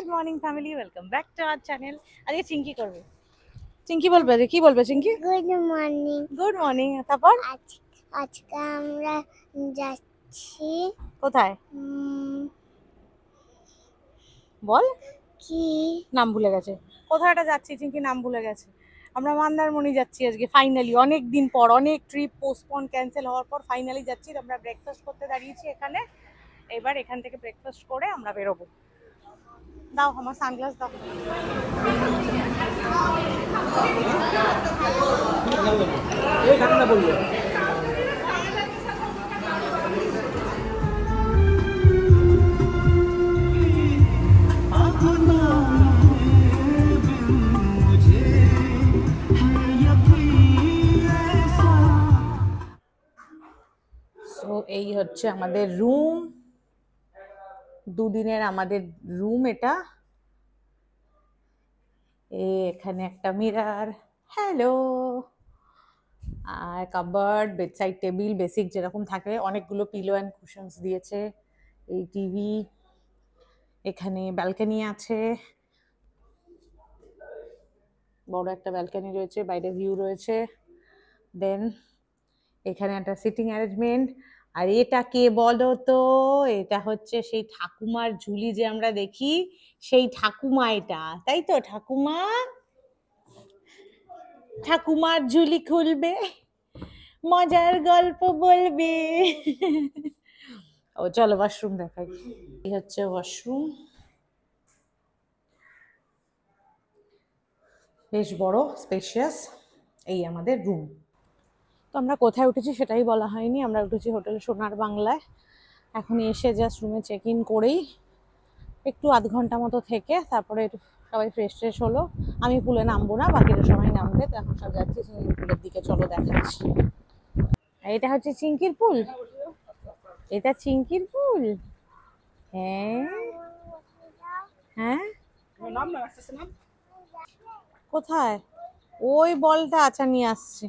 Good morning family, welcome back to our channel. আজকে চিঙ্কি করবে, চিঙ্কি বলবে, কি বলবে Chinki? Good morning. Good morning. তারপর আজকে আমরা যাচ্ছি কোথায় বল? কি নাম ভুলে গেছে। কোথায়টা যাচ্ছি চিঙ্কি নাম ভুলে গেছে। আমরা মন্দারমণি যাচ্ছি আজকে ফাইনালি, অনেক দিন পর, অনেক ট্রিপ পোস্টপোন ক্যান্সেল হওয়ার পর ফাইনালি যাচ্ছি। আমরা ব্রেকফাস্ট করতে দাঁড়িয়েছি এখানে। এবার এখান থেকে ব্রেকফাস্ট করে আমরা বেরোবো। দাও আমার সানগ্লাস দাও। সো এই হচ্ছে আমাদের রুম, দুদিনের আমাদের রুম এটা। এখানে একটা মিরর, হ্যালো, আর কাবার্ড, বেডসাইড টেবিল, বেসিক যেরকম থাকে, অনেকগুলো পিলো অ্যান্ড কুশনস দিয়েছে, এই টিভি, এখানে ব্যালকনি আছে, বড় একটা ব্যালকনি রয়েছে, বাইরে ভিউ রয়েছে। দেন এখানে একটা সিটিং অ্যারেঞ্জমেন্ট। আর এটা কে বলো তো? এটা হচ্ছে সেই ঠাকুমার ঝুলি যে আমরা দেখি, সেই ঠাকুমা এটা, তাই তো? ঠাকুমা, ঠাকুমার ঝুলি খুলবে, মজার গল্প বলবে। ও চলো ওয়াশরুম দেখাই। এই হচ্ছে ওয়াশরুম, বেশ বড়, স্পেশিয়াস। এই আমাদের রুম। তো আমরা কোথায় উঠেছি সেটাই বলা হয়নি। আমরা উঠেছি হোটেল সোনার বাংলায়। এখন এসে জাস্ট রুমে চেক ইন করেই একটু আধ ঘন্টা মতো থেকে তারপরে একটু সবাই ফ্রেশ ট্রেশ হলো। আমি পুলে নামবো না, বাকিটা সবাই নামবে। তো এখন সব যাচ্ছি সুইমিং পুলের দিকে, চলো দেখাচ্ছি। এটা হচ্ছে চিঙ্কির পুল, এটা চিঙ্কির পুল। হ্যাঁ হ্যাঁ, কোথায়? ওই বলটা, আচ্ছা নিয়ে আসছি।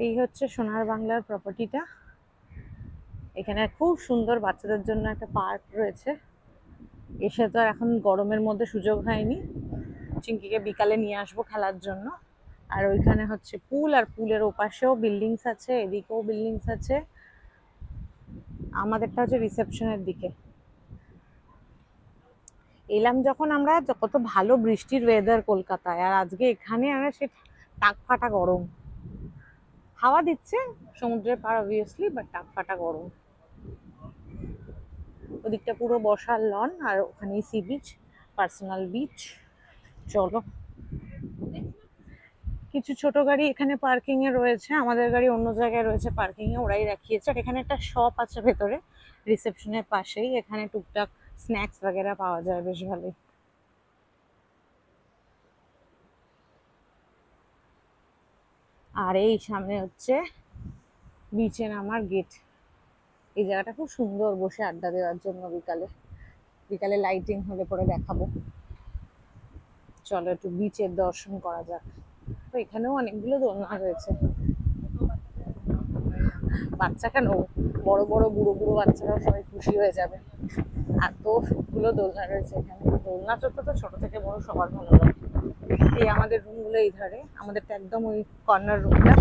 এই হচ্ছে সোনার বাংলার প্রপার্টিটা। এখানে খুব সুন্দর বাচ্চাদের জন্য একটা পার্ক রয়েছে। এসে তো আর এখন গরমের মধ্যে সুযোগ হয়নি, চিঙ্কিকে বিকালে নিয়ে আসবো খেলার জন্য। আর ওইখানে হচ্ছে পুল, আর পুলের ওপাশেও বিল্ডিংস আছে, এদিকেও বিল্ডিংস আছে। আমাদেরটা হচ্ছে রিসেপশনের দিকে। এলাম যখন আমরা, কত ভালো বৃষ্টির ওয়েদার কলকাতায়, আর আজকে এখানে আমরা সে টাক ফাটা গরম। হাওয়া দিচ্ছে সমুদ্রের পার অবভিয়াসলি, বাট টাক ফাটা গরম। ওদিকটা পুরো বসার লন, আর ওখানেই সি বিচ, পার্সোনাল বিচ। চলো, কিছু ছোট গাড়ি এখানে পার্কিং এ রয়েছে, আমাদের গাড়ি অন্য জায়গায় রয়েছে পার্কিং এ, ওরাই রাখিয়েছে। আর এখানে একটা শপ আছে ভেতরে রিসেপশনের পাশেই, এখানে টুকটাক স্ন্যাক্স वगैरह পাওয়া যায়, বেশ ভালোই। আর এই সামনে হচ্ছে বিচে নামার গেট। এই জায়গাটা খুব সুন্দর বসে আড্ডা দেওয়ার জন্য বিকালে। বিকালে লাইটিং হলে পরে দেখাবো। চলো একটু বিচের দর্শন করা যাক। তো এখানেও অনেকগুলো দোলনা রয়েছে। বাচ্চা কেন, বড় বড় বুড়ো বুড়ো বাচ্চারাও সবাই খুশি হয়ে যাবে, এতগুলো দোলনা রয়েছে এখানে। দোলনা চড়তে তো ছোট থেকে বড় সবার ভালো লাগে। এই আমাদের রুমগুলো এই ধারে, আমাদেরটা একদম ওই কর্নার রুমটা।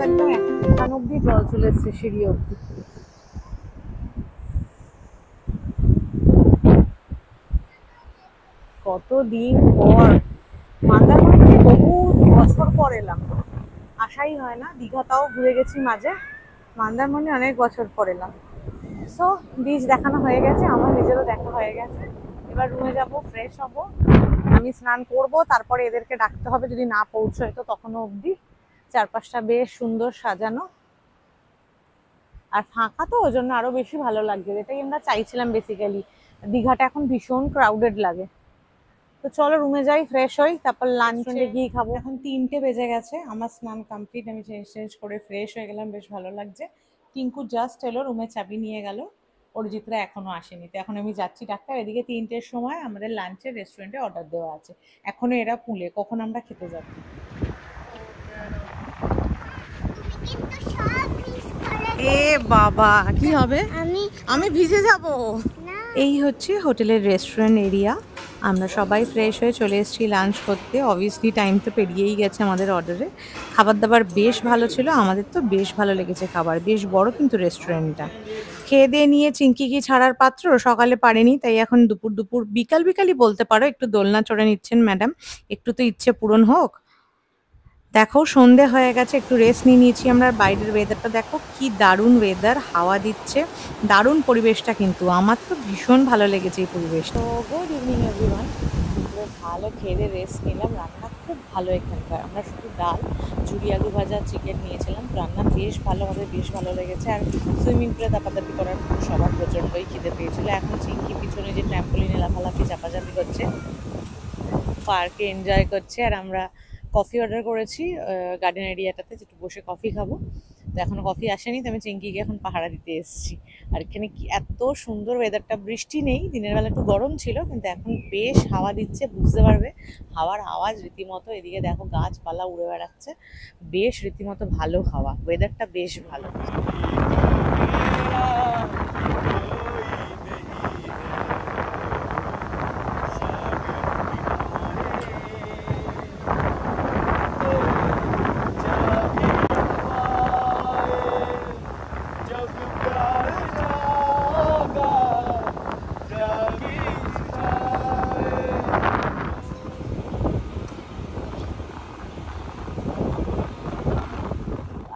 একদম এখান অব্দি জল চলে এসছে, সিঁড়ি অব্দি। কতদিন পর মন্দারমণিতে, বহু বছর পর এলাম। আশাই হয় না। দীঘাটাও ঘুরে গেছি মাঝে, মন্দারমণি অনেক বছর পর এলাম। সো বিচ দেখানো হয়ে গেছে, আমার নিজেরও দেখা হয়ে গেছে। এবার রুমে যাব, ফ্রেশ হব, আমি স্নান করব, তারপরে এদেরকে ডাকতে হবে যদি না পৌঁছয় তো তখনও অবধি। চারপাশটা বেশ সুন্দর সাজানো, আর ফাঁকা তো ওই জন্য আরো বেশি ভালো লাগছে, যেটাই আমরা চাইছিলাম বেসিক্যালি। দীঘাটা এখন ভীষণ ক্রাউডেড লাগে। তো চলো রুমে যাই, ফ্রেশ হই, তারপর লাঞ্চে গিয়ে খাবো। এখন 3টে বেজে গেছে, আমার স্নান কমপ্লিট, আমি চেঞ্জ করে ফ্রেশ হয়ে গেলাম, বেশ ভালো লাগছে। টিঙ্কু জাস্ট এলো, রুমের চাবি নিয়ে গেল, অরিজিৎরা এখনো আসেনি। তো এখন আমি যাচ্ছি ডাক্তার। এদিকে 3টের সময় আমাদের লাঞ্চের রেস্টুরেন্টে অর্ডার দেওয়া আছে। এখনো এরা পুলে, কখন আমরা খেতে যাব। কিন্তু সব মিস করে এ বাবা, কি হবে? আমি আমি ভিজে যাব। না এই হচ্ছে হোটেলের রেস্টুরেন্ট এরিয়া। আমরা সবাই ফ্রেশ হয়ে চলে এসেছি লাঞ্চ করতে। অবভিয়াসলি টাইম তো পেরিয়েই গেছে আমাদের অর্ডারে। খাবার দাবার বেশ ভালো ছিল, আমাদের তো বেশ ভালো লেগেছে খাবার। বেশ বড় কিন্তু রেস্টুরেন্টটা। খেয়ে দিয়ে নিয়ে চিংকি কি ছাড়ার পাত্র, সকালে পারেনি, তাই এখন দুপুর দুপুর বিকাল বিকালই বলতে পারো, একটু দোলনা চড়ে নিচ্ছেন ম্যাডাম। একটু তো ইচ্ছে পূরণ হোক। দেখো সন্ধে হয়ে গেছে, একটু রেস্ট নিয়ে নিয়েছি আমরা। বাইরের ওয়েদারটা দেখো, কি দারুণ ওয়েদার, হাওয়া দিচ্ছে, দারুণ পরিবেশটা। কিন্তু আমার তো ভীষণ ভালো লেগেছে এই পরিবেশটা। তো গুড ইভিনিং এভরিওয়ান। ভালো খেয়ে রেস্ট নিলাম। রান্না খুব ভালো এখানকার। আমরা শুধু ডাল, ঝুরি আলু ভাজা, চিকেন নিয়েছিলাম। রান্না বেশ ভালো, আমাদের বেশ ভালো লেগেছে। আর সুইমিং পুলে দাপাদাপি করার সবার প্রচণ্ডই খিদে পেয়েছিল। এখন চিংকি পিছনে যে ট্র্যাম্পোলিনে লাফালাফি চাপাচাপি করছে, পার্কে এনজয় করছে। আর আমরা কফি অর্ডার করেছি গার্ডেন এরিয়াটাতে, যেটু বসে কফি খাবো। তো এখনো কফি আসেনি, তো আমি চিংকিকে এখন পাহারা দিতে এসেছি। আর এখানে কি এত সুন্দর ওয়েদারটা, বৃষ্টি নেই, দিনের বেলা একটু গরম ছিল, কিন্তু এখন বেশ হাওয়া দিচ্ছে, বুঝতে পারবে হাওয়ার আওয়াজ রীতিমতো। এদিকে দেখো গাছপালা উড়ে বেড়াচ্ছে, বেশ রীতিমতো ভালো হাওয়া, ওয়েদারটা বেশ ভালো।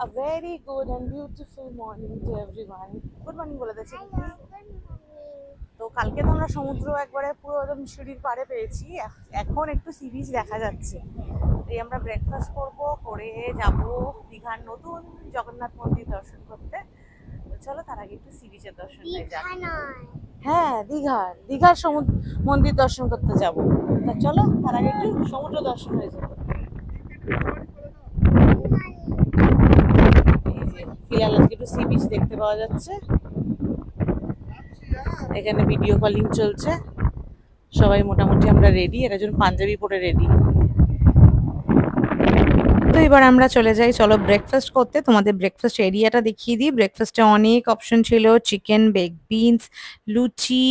A very good and beautiful morning to everyone. Good morning বলে দিচ্ছি। তো কালকে তো আমরা সমুদ্র একবারে পুরো একদম সিঁড়ির পাড়ে পেয়েছি। এখন একটু সি বিচ দেখা যাচ্ছে। এই আমরা ব্রেকফাস্ট করে যাব দীঘার নতুন জগন্নাথ মন্দির দর্শন করতে। তো চলো তার আগে একটু সি বিচের দর্শন হয়ে যাক। হ্যাঁ, দীঘার সমুদ্র মন্দির দর্শন করতে যাব। তা চলো তার আগে একটু সমুদ্র দর্শন হয়ে যাবে। ফিলহাল আজকে একটু সি বিচ দেখতে পাওয়া যাচ্ছে। এখানে ভিডিও কলিং চলছে, সবাই মোটামুটি আমরা রেডি। এর একজন পাঞ্জাবি পরে রেডি। তো এবার আমরা চলে যাই, চলো ব্রেকফাস্ট করতে। তোমাদের ব্রেকফাস্ট এরিয়াটা দেখিয়ে দিই। ব্রেকফাস্টে অনেক অপশন ছিল, চিকেন, বেক বিনস, লুচি,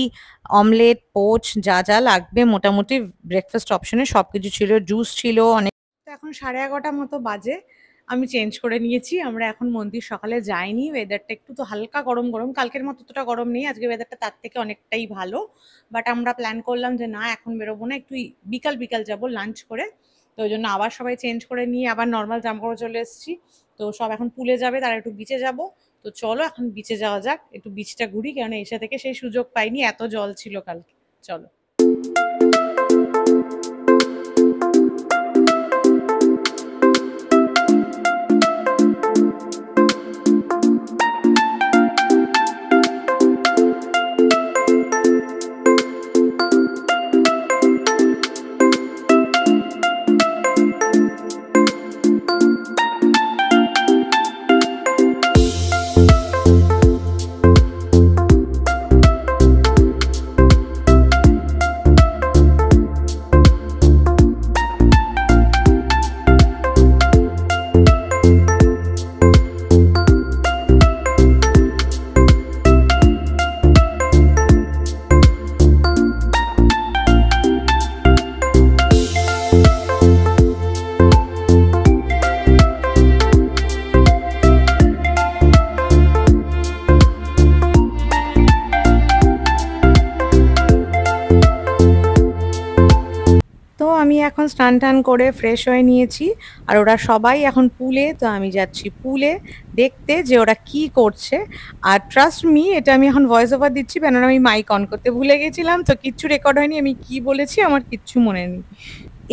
অমলেট, পোচ, যা যা লাগবে মোটামুটি ব্রেকফাস্ট অপশনে সবকিছু ছিল। জুস ছিল অনেক। তো এখন 11:30 মতো বাজে, আমি চেঞ্জ করে নিয়েছি। আমরা এখন মন্দির সকালে যাইনি, ওয়েদারটা একটু তো হালকা গরম গরম, কালকের মতো অতটা গরম নেই, আজকে ওয়েদারটা তার থেকে অনেকটাই ভালো। বাট আমরা প্ল্যান করলাম যে না, এখন বেরোবো না, একটু বিকাল বিকাল যাবো লাঞ্চ করে। তো ওই জন্য আবার সবাই চেঞ্জ করে নিয়ে আবার নর্মাল জামা কাপড় চলে এসেছি। তো সব এখন পুলে যাবে, তারা একটু বিচে যাব। তো চলো এখন বিচে যাওয়া যাক, একটু বিচটা ঘুরি, কারণ এসে থেকে সেই সুযোগ পাইনি, এত জল ছিল কালকে। চলো। আমি এখন স্নান টান করে ফ্রেশ হয়ে নিয়েছি, আর ওরা সবাই এখন পুলে। তো আমি যাচ্ছি পুলে দেখতে যে ওরা কি করছে। আর ট্রাস্ট মি, এটা আমি এখন ভয়েস ওভার দিচ্ছি, কেননা আমি মাইক অন করতে ভুলে গেছিলাম, তো কিচ্ছু রেকর্ড হয়নি। আমি কি বলেছি আমার কিচ্ছু মনে নেই।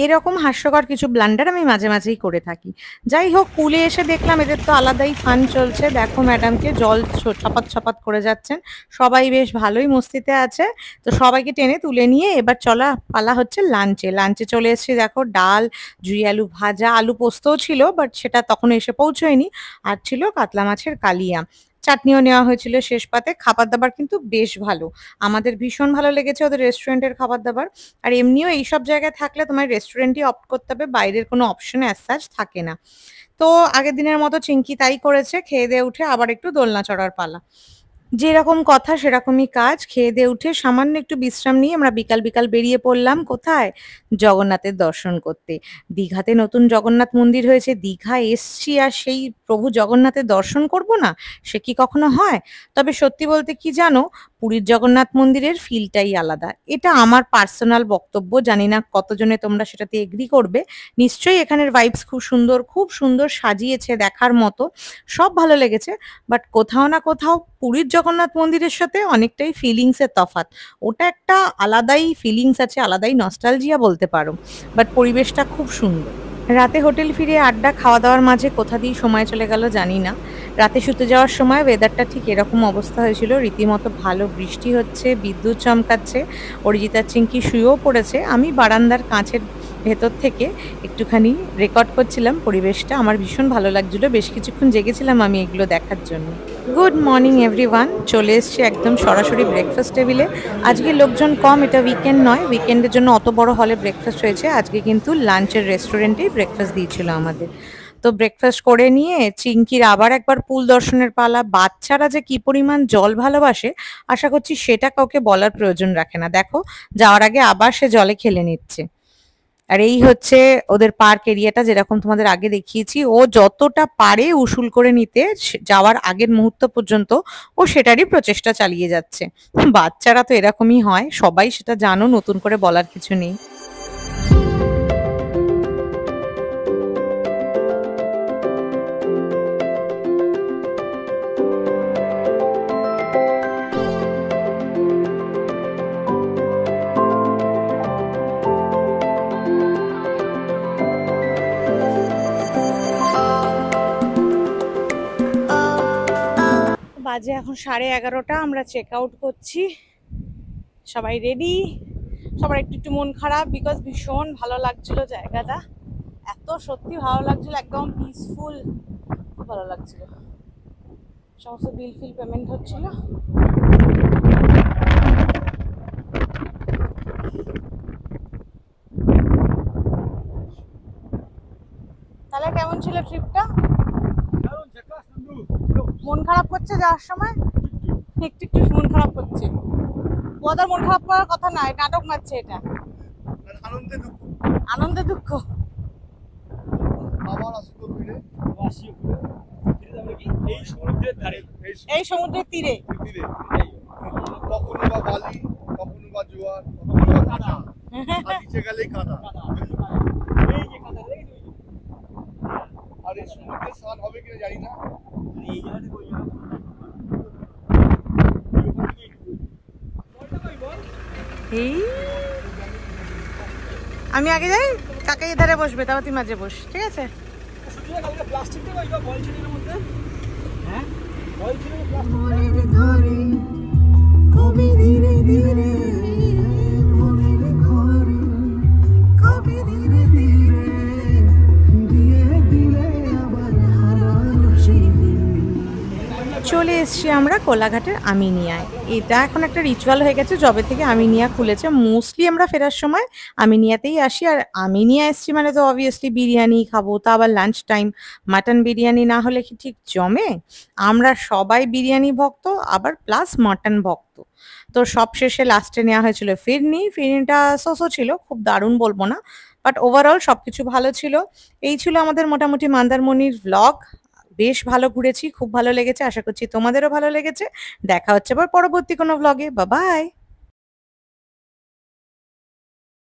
এরকম হাস্যকর কিছু ব্লান্ডার আমি মাঝে মাঝেই করে থাকি। যাই হোক, পুলে এসে দেখলাম এদের তো আলাদাই ফান চলছে। দেখো ম্যাডামকে জল ছপাত ছপাত করে যাচ্ছেন, সবাই বেশ ভালোই মস্তিতে আছে। তো সবাইকে টেনে তুলে নিয়ে এবার চলা পালা হচ্ছে লাঞ্চে। লাঞ্চে চলে এসেছি, দেখো ডাল, জুই আলু ভাজা, আলু পোস্তও ছিল, বাট সেটা তখন এসে পৌঁছয়নি। আর ছিল কাতলা মাছের কালিয়া, চাটনিও নেওয়া হয়েছিল শেষ পাতে। খাবার দাবার কিন্তু বেশ ভালো, আমাদের ভীষণ ভালো লেগেছে ওদের রেস্টুরেন্টের খাবার দাবার। আর এমনিও এইসব জায়গায় থাকলে তোমার রেস্টুরেন্টই অপ্ট করতে হবে, বাইরের কোনো অপশন অ্যাজ সাচ থাকে না। তো আগের দিনের মতো চিঙ্কি তাই করেছে, খেয়ে দিয়ে উঠে আবার একটু দোলনা চড়ার পালা। যেরকম কথা সেরকমই কাজ। খেয়ে দিয়ে উঠে সামান্য একটু বিশ্রাম নিয়ে আমরা বিকাল বিকাল বেরিয়ে পড়লাম কোথায়? জগন্নাথের দর্শন করতে। দীঘাতে নতুন জগন্নাথ মন্দির হয়েছে, দীঘা এসছি আর সেই প্রভু জগন্নাথের দর্শন করব না, সে কি কখনো হয়? তবে সত্যি বলতে কি জানো, পুরীর জগন্নাথ মন্দিরের ফিলটাই আলাদা। এটা আমার পার্সোনাল বক্তব্য, জানি না কতজনে তোমরা সেটাতে এগ্রি করবে। নিশ্চয়ই এখানের ভাইবস খুব সুন্দর, খুব সুন্দর সাজিয়েছে, দেখার মতো, সব ভালো লেগেছে। বাট কোথাও না কোথাও পুরীর জগন্নাথ মন্দিরের সাথে অনেকটাই ফিলিংস এর তফাৎ। ওটা একটা আলাদাই ফিলিংস আছে, আলাদাই নস্টালজিয়া বলতে পারো। বাট পরিবেশটা খুব সুন্দর। রাতে হোটেল ফিরে আড্ডা খাওয়া দাওয়ার মাঝে কোথা দিয়ে সময় চলে গেল জানি না। রাতে শুতে যাওয়ার সময় ওয়েদারটা ঠিক এরকম অবস্থা হয়েছিল, রীতিমতো ভালো বৃষ্টি হচ্ছে, বিদ্যুৎ চমকাচ্ছে, অরিজিতার চিঙ্কি শুয়েও পড়েছে। আমি বারান্দার কাঁচের ভেতর থেকে একটুখানি রেকর্ড করছিলাম পরিবেশটা, আমার ভীষণ ভালো লাগছিল, বেশ কিছুক্ষণ জেগেছিলাম আমি এগুলো দেখার জন্য। গুড মর্নিং এভরিওয়ান, চলে এসছি একদম সরাসরি ব্রেকফাস্ট টেবিলে। আজকে লোকজন কম, এটা উইকেন্ড নয়, উইকেন্ডের জন্য অত বড় হলে ব্রেকফাস্ট হয়েছে, আজকে কিন্তু লাঞ্চের রেস্টুরেন্টেই ব্রেকফাস্ট দিয়েছিল আমাদের। তো ব্রেকফাস্ট করে নিয়ে চিঙ্কির আবার একবার পুল দর্শনের পালা। বাচ্চারা যে কি পরিমাণ জল ভালোবাসে আশা করছি সেটা কাউকে বলার প্রয়োজন রাখে না। দেখো, যাওয়ার আগে আবার সে জলে খেলে নিচ্ছে। আর এই হচ্ছে ওদের পার্ক এরিয়াটা, যেরকম তোমাদের আগে দেখিয়েছি। ও যতটা পারে উসুল করে নিতে যাওয়ার আগের মুহূর্ত পর্যন্ত ও সেটারই প্রচেষ্টা চালিয়ে যাচ্ছে। বাচ্চারা তো এরকমই হয়, সবাই সেটা জানো, নতুন করে বলার কিছু নেই। বাজে এখন 11:30, আমরা চেক আউট করছি। সবাই রেডি, সবার একটু একটু মন খারাপ, বিকজ ভীষণ ভালো লাগছিল জায়গাটা, এত সত্যি ভালো লাগছিল, একদম পিসফুল, খুব ভালো লাগছিল। সমস্ত বিল ফিল পেমেন্ট হচ্ছিল। তাহলে কেমন ছিল ট্রিপটা? মন খারাপ করছে যাওয়ার সময়, একটু একটু মন খারাপ করছে। ওদের মন খারাপ করার কথা নয়, নাটক মারছে এটা, আনন্দে দুঃখ। আনন্দে দুঃখ। আবার আসি তো ফিরে এই সমুদ্রের ধারে, এই সমুদ্রের তীরে তীরে কখনো বা বালি, কখনো বা জোয়ার, কখনো বা কাদা, আর নিচে গেলেই কাদা। আর এই সমুদ্রে স্নান হবে কিনা জানি না। এই আমি আগে যাই, কাকাই ধারে বসবে, তারপর তুই মাঝে বস, ঠিক আছে? চলে এসছি আমরা কোলাঘাটের আমিনিয়ায়। এটা এখন একটা রিচুয়াল হয়ে গেছে, যবে থেকে আমিনিয়া খুলেছে মোস্টলি আমরা ফেরার সময় আমিনিয়াতেই আসি। আর আমিনিয়া এসছি মানে তো অবভিয়াসলি বিরিয়ানি খাবো, তা আবার লাঞ্চ টাইম, মাটন বিরিয়ানি না হলে কি ঠিক জমে? আমরা সবাই বিরিয়ানি ভক্ত, আবার প্লাস মাটন ভক্ত। তো সব শেষে লাস্টে নেওয়া হয়েছিল ফিরনি। ফিরনিটা সোসো ছিল, খুব দারুণ বলবো না, বাট ওভারঅল সবকিছু ভালো ছিল। এই ছিল আমাদের মোটামুটি মন্দারমণির ভ্লগ। বেশ ভালো ঘুরেছি, খুব ভালো লেগেছে, আশা করছি তোমাদেরও ভালো লেগেছে। দেখা হচ্ছে আবার পরবর্তী কোনো ভ্লগে। Bye bye.